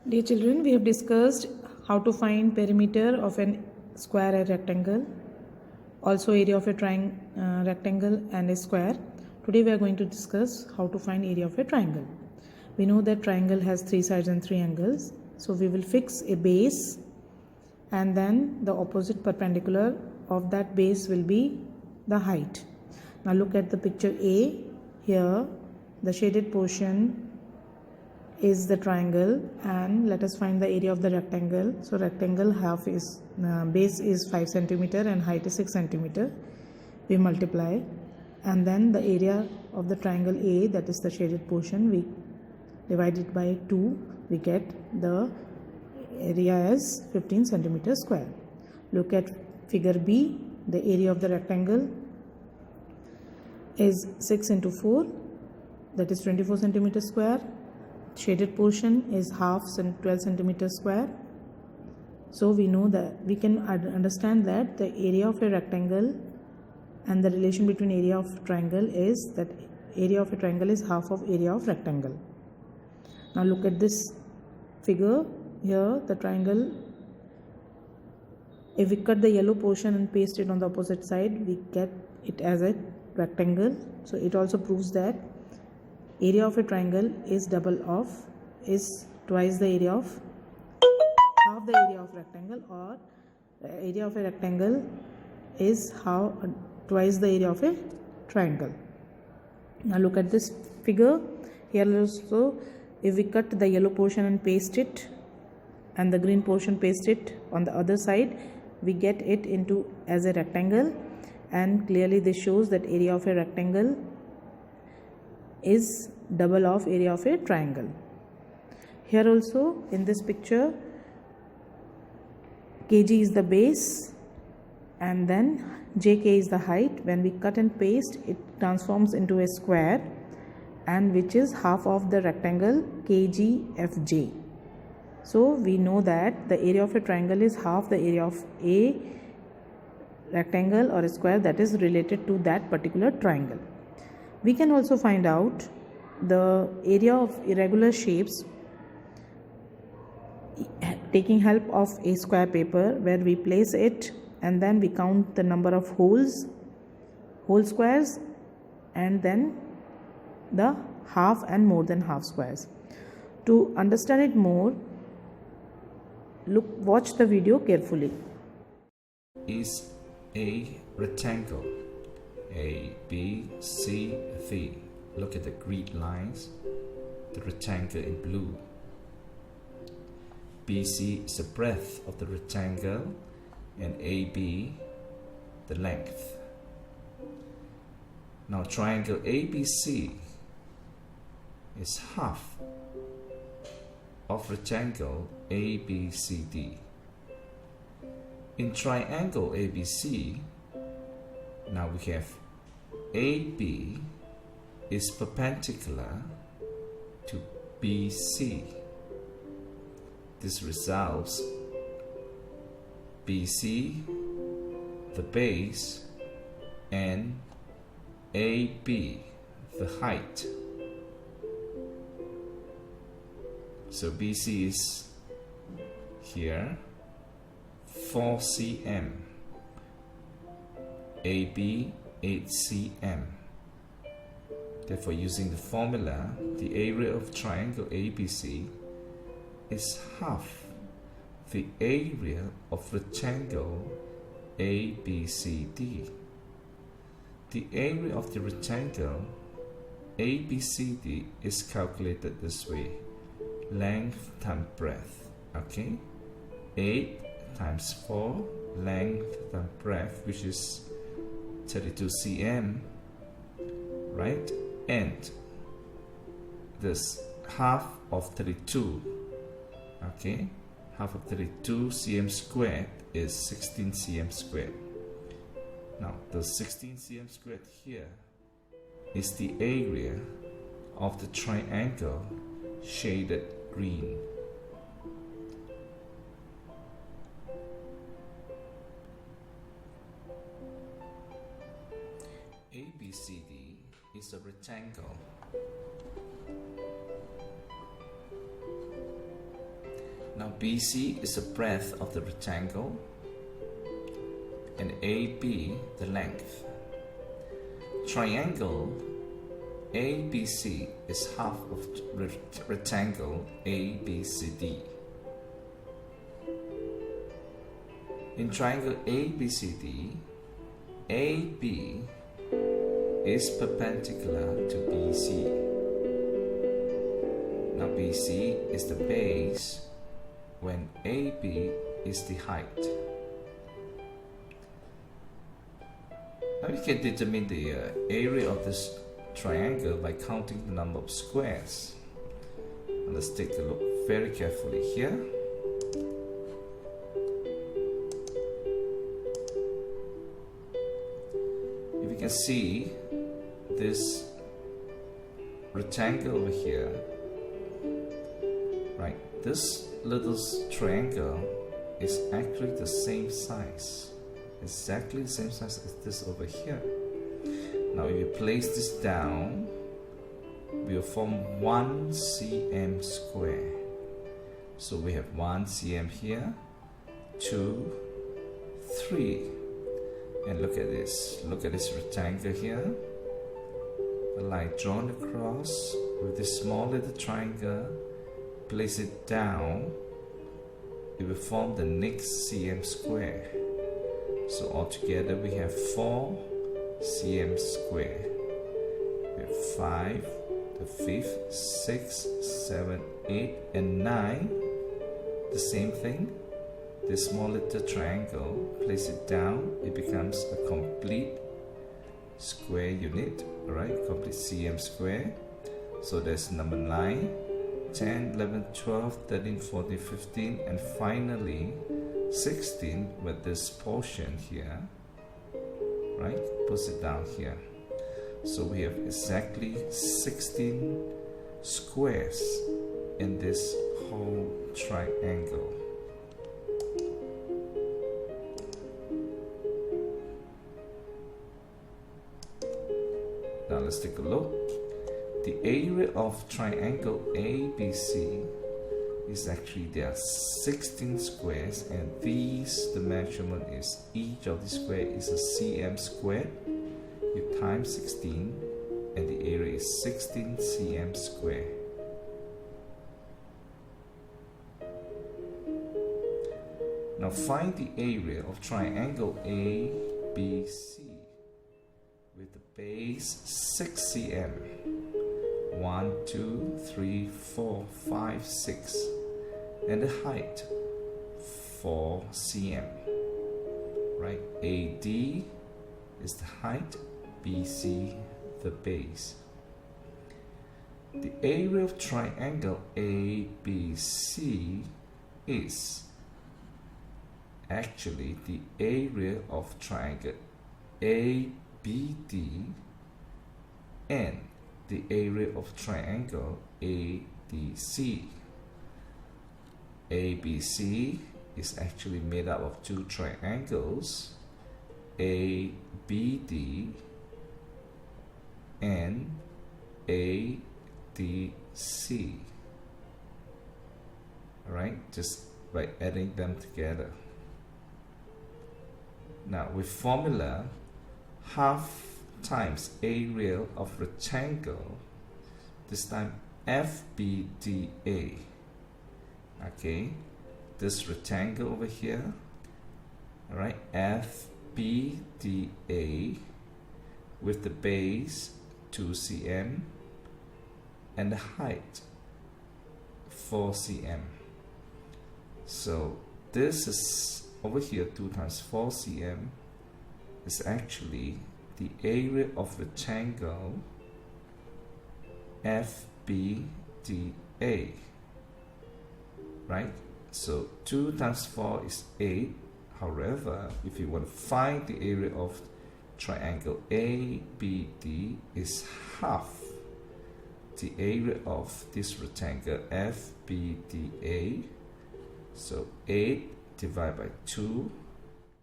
Dear children, we have discussed how to find perimeter of an square and rectangle, also area of a rectangle and a square. Today we are going to discuss how to find area of a triangle. We know that triangle has three sides and three angles. So we will fix a base and then the opposite perpendicular of that base will be the height. Now look at the picture A. Here the shaded portion is the triangle, and let us find the area of the rectangle. So rectangle half is base is 5 centimeter and height is 6 centimeter. We multiply, and then the area of the triangle A, that is the shaded portion, we divide it by 2. We get the area as 15 centimeter square. Look at figure B. The area of the rectangle is 6 into 4, that is 24 centimeter square. Shaded portion is half 12 centimeter square. So we know that we can understand that the area of a rectangle and the relation between area of triangle is that area of a triangle is half of area of rectangle. Now look at this figure. Here the triangle, if we cut the yellow portion and paste it on the opposite side, we get it as a rectangle. So it also proves that area of a triangle is twice the area of half the area of rectangle, or area of a rectangle is twice the area of a triangle. Now look at this figure. Here also, if we cut the yellow portion and paste it and the green portion paste it on the other side, we get it into as a rectangle, and clearly this shows that area of a rectangle is double of area of a triangle. Here also in this picture, kg is the base and then jk is the height. When we cut and paste, it transforms into a square, and which is half of the rectangle kgfj. So we know that the area of a triangle is half the area of a rectangle or a square that is related to that particular triangle. We can also find out the area of irregular shapes taking help of a square paper, where we place it and then we count the number of whole squares, and then the half and more than half squares. To understand it more, watch the video carefully. Is a rectangle A, B, C, D. Look at the grid lines, the rectangle in blue. BC is the breadth of the rectangle, and AB the length. Now triangle ABC is half of rectangle ABCD. In triangle ABC, now we have AB is perpendicular to BC. This results BC, the base, and AB, the height. So BC is here 4 cm, AB 8 cm. Therefore, using the formula, the area of triangle ABC is half the area of rectangle ABCD. The area of the rectangle ABCD is calculated this way: length times breadth. Okay, 8 times 4, length times breadth, which is 32 cm, right? And this half of 32, okay, half of 32 cm squared is 16 cm squared. Now the 16 cm squared here is the area of the triangle shaded green. ABCD is a rectangle Now BC is the breadth of the rectangle and AB the length. Triangle ABC is half of rectangle ABCD. In triangle ABCD, AB is perpendicular to BC. Now BC is the base when AB is the height. Now we can determine the area of this triangle by counting the number of squares. Now let's take a look very carefully here. If you can see this rectangle over here, right, this little triangle is actually the same size, exactly the same size as this over here. Now if you place this down, we will form 1 cm square. So we have 1 cm here, 2, 3, and look at this rectangle here, a line drawn across with this small little triangle. Place it down, it will form the next cm square. So altogether we have 4 cm square. We have 5, the 5th, 6, 7, 8, and 9. The same thing. This small little triangle, place it down, it becomes a complete square unit, alright, complete cm square. So that's number 9, 10, 11, 12, 13, 14, 15, and finally 16 with this portion here, right, puts it down here. So we have exactly 16 squares in this whole triangle. Now let's take a look. The area of triangle ABC is actually there are 16 squares, and the measurement is each of the square is a cm squared. You times 16 and the area is 16 cm square. Now find the area of triangle ABC with the base 6 cm. 1, 2, 3, 4, 5, 6, and the height 4 cm. Right, AD is the height, BC the base. The area of triangle ABC is actually the area of triangle ABD and the area of triangle ADC. ABC is actually made up of two triangles, ABD and ADC. Alright, just by adding them together. Now with formula, half times area of rectangle, this time FBDA. Okay, this rectangle over here, alright, FBDA with the base 2 cm and the height 4 cm. So this is over here 2 times 4 cm is actually the area of rectangle FBDA, right? So 2 times 4 is 8. However, if you want to find the area of triangle ABD is half the area of this rectangle FBDA. So 8 divided by 2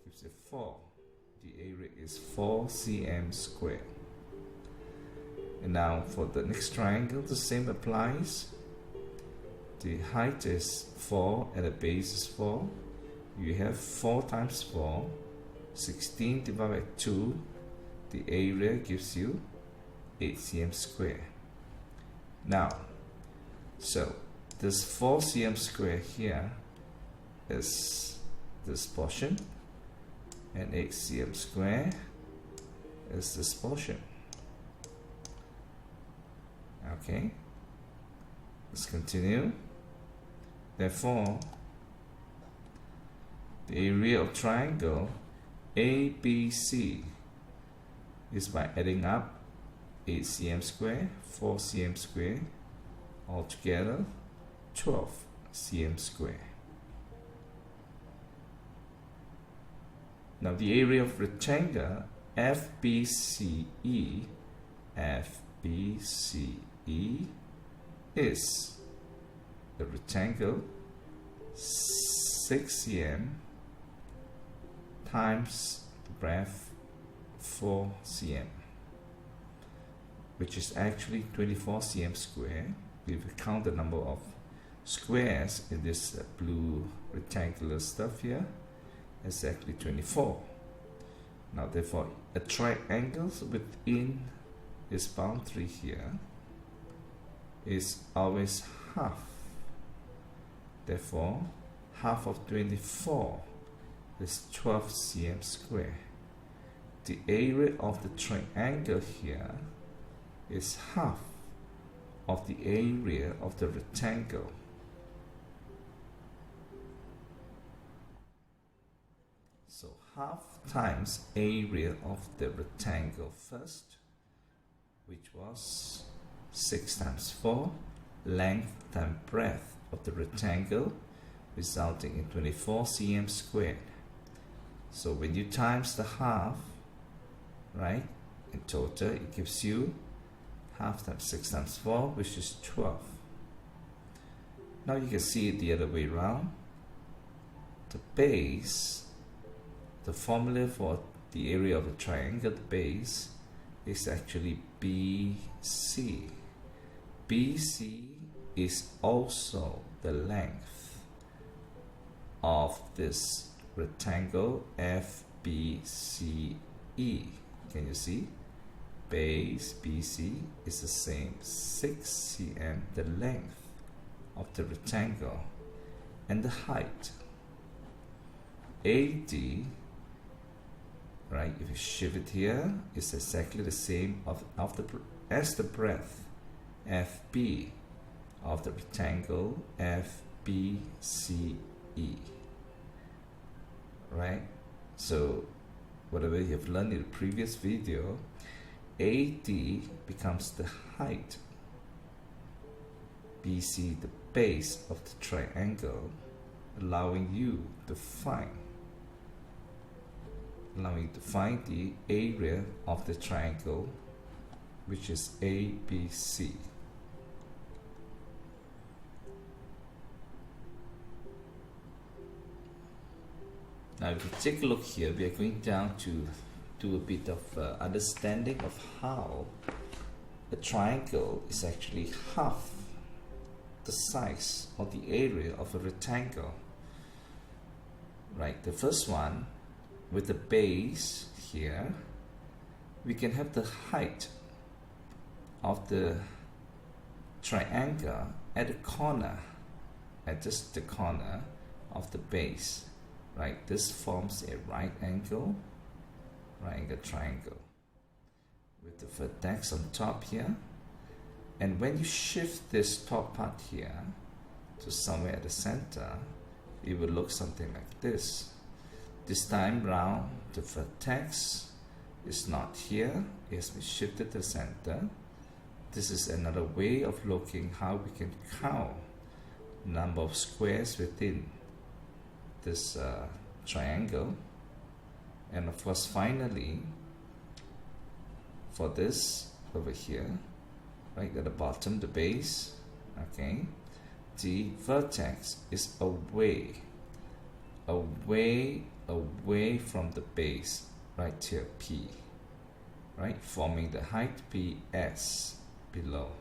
gives it 4. The area is 4 cm square. And now for the next triangle, the same applies. the height is 4 and the base is 4. You have 4 times 4, 16 divided by 2. The area gives you 8 cm square. Now, so this 4 cm square here is this portion, and 8 cm square is this portion. Okay, let's continue. Therefore, the area of triangle ABC is by adding up 8 cm square, 4 cm square, altogether 12 cm square. Now the area of rectangle FBCE is the rectangle 6 cm times the breadth 4 cm, which is actually 24 cm square. If we count the number of squares in this blue rectangular stuff here, exactly 24. Now therefore a triangle within this boundary here is always half. Therefore half of 24 is 12 cm square. The area of the triangle here is half of the area of the rectangle. So half times area of the rectangle first, which was 6 times 4, length times breadth of the rectangle, resulting in 24 cm squared. So when you times the half, right, in total it gives you half times 6 times 4, which is 12. Now you can see it the other way around. The base, the formula for the area of a triangle, the base, is actually BC. BC is also the length of this rectangle FBCE. Can you see? Base BC is the same 6 cm, the length of the rectangle, and the height AD, right, if you shift it here, it's exactly the same as the breadth FB of the rectangle FBCE, right? So whatever you have learned in the previous video, AD becomes the height, BC the base of the triangle, allowing you to find the area of the triangle, which is ABC. Now if you take a look here, we are going down to do a bit of understanding of how a triangle is actually half the size or the area of a rectangle. Right, the first one, with the base here, we can have the height of the triangle at the corner, at just the corner of the base. Right, this forms a right angle triangle with the vertex on top here. And when you shift this top part here to somewhere at the center, it will look something like this. This time round, the vertex is not here, it has been shifted to the center. This is another way of looking how we can count number of squares within this triangle. And of course finally, for this over here, right at the bottom, the base, okay, the vertex is away from the base, right here, P, right, forming the height PS below.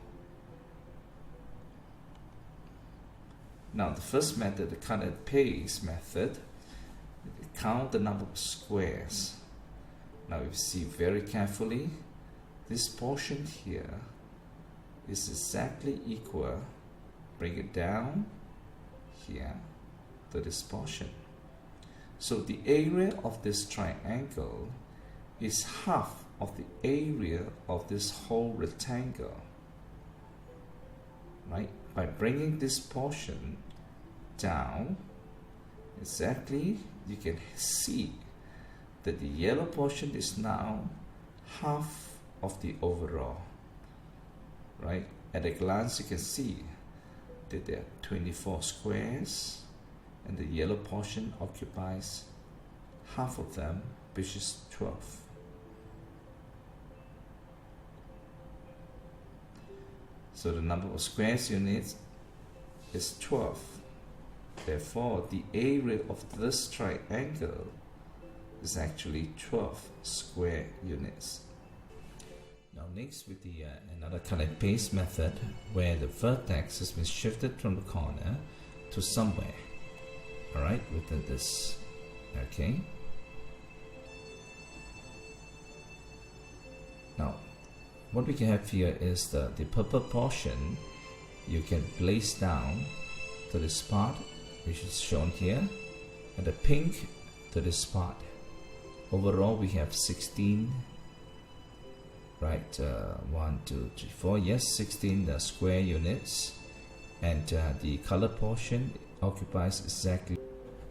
Now the first method, the cut and paste method, count the number of squares. Now if you see very carefully, this portion here is exactly equal, bring it down here to this portion. So the area of this triangle is half of the area of this whole rectangle, right? By bringing this portion down, exactly, you can see that the yellow portion is now half of the overall, right? At a glance, you can see that there are 24 squares, and the yellow portion occupies half of them, which is 12. So the number of squares units is 12. Therefore, the area of this triangle is actually 12 square units. Now next, with the another cut and paste method, where the vertex has been shifted from the corner to somewhere, all right, within this. Okay, now what we can have here is the purple portion you can place down to this spot, which is shown here, and the pink to this spot. Overall we have 16, right? 1, 2, 3, 4, yes, 16 square units, and the color portion occupies exactly,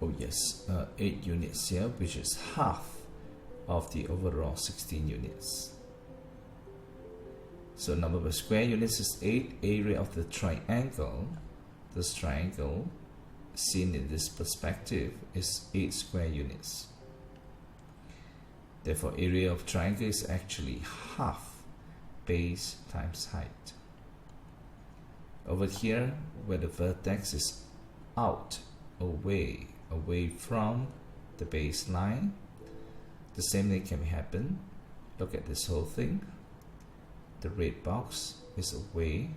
oh yes, 8 units here, which is half of the overall 16 units. So number of square units is 8. Area of the triangle, this triangle seen in this perspective, is 8 square units. Therefore, area of triangle is actually half base times height. Over here, where the vertex is out, away from the baseline, the same thing can happen. Look at this whole thing. The red box is away.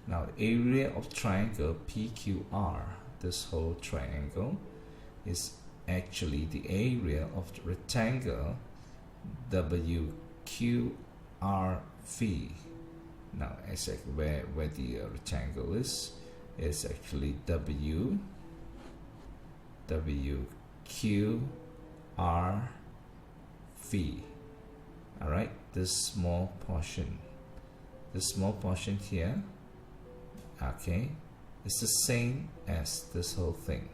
Now area of triangle PQR, this whole triangle, is actually the area of the rectangle WQRV. Now exactly where the rectangle is actually WQRV. Alright, this small portion here, okay, is the same as this whole thing.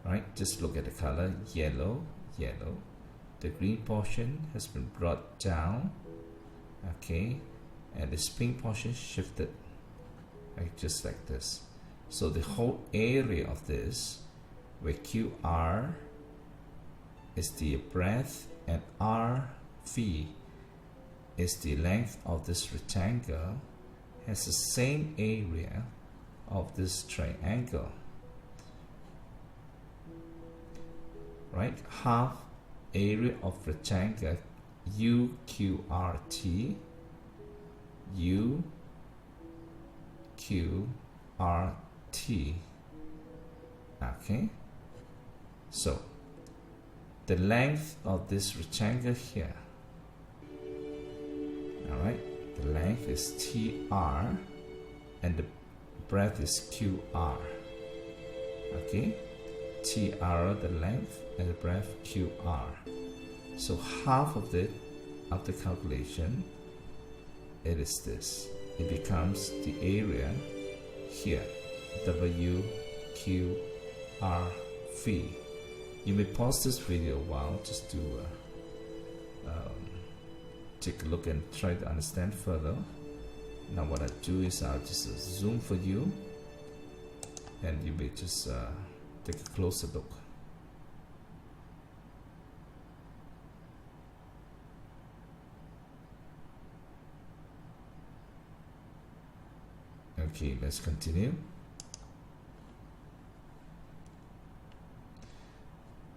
Right, just look at the color, yellow. The green portion has been brought down, okay, and this pink portion shifted, right, just like this. So the whole area of this, where QR is the breadth and RV is the length of this rectangle, has the same area of this triangle, right? Half area of rectangle UQRT, okay. So the length of this rectangle here, alright, the length is TR and the breadth is QR, okay. TR the length and the breadth QR. So half of it, after calculation, it is this. It becomes the area here, WQRV. You may pause this video a while just to take a look and try to understand further. Now what I do is I'll just zoom for you, and you may just take a closer look. Okay, let's continue.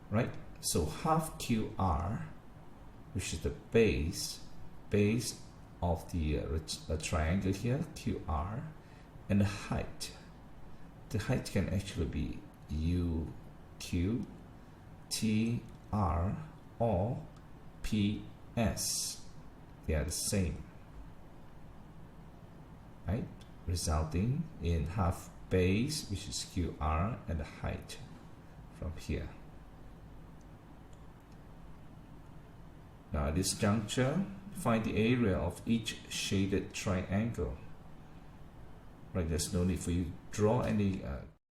Right, so half QR, which is the base of the triangle here, QR, and the height the height can actually be U, Q, T, R, or P, S. They are the same, right? Resulting in half base, which is QR, and the height from here. Now at this juncture, find the area of each shaded triangle. Right, there's no need for you to draw any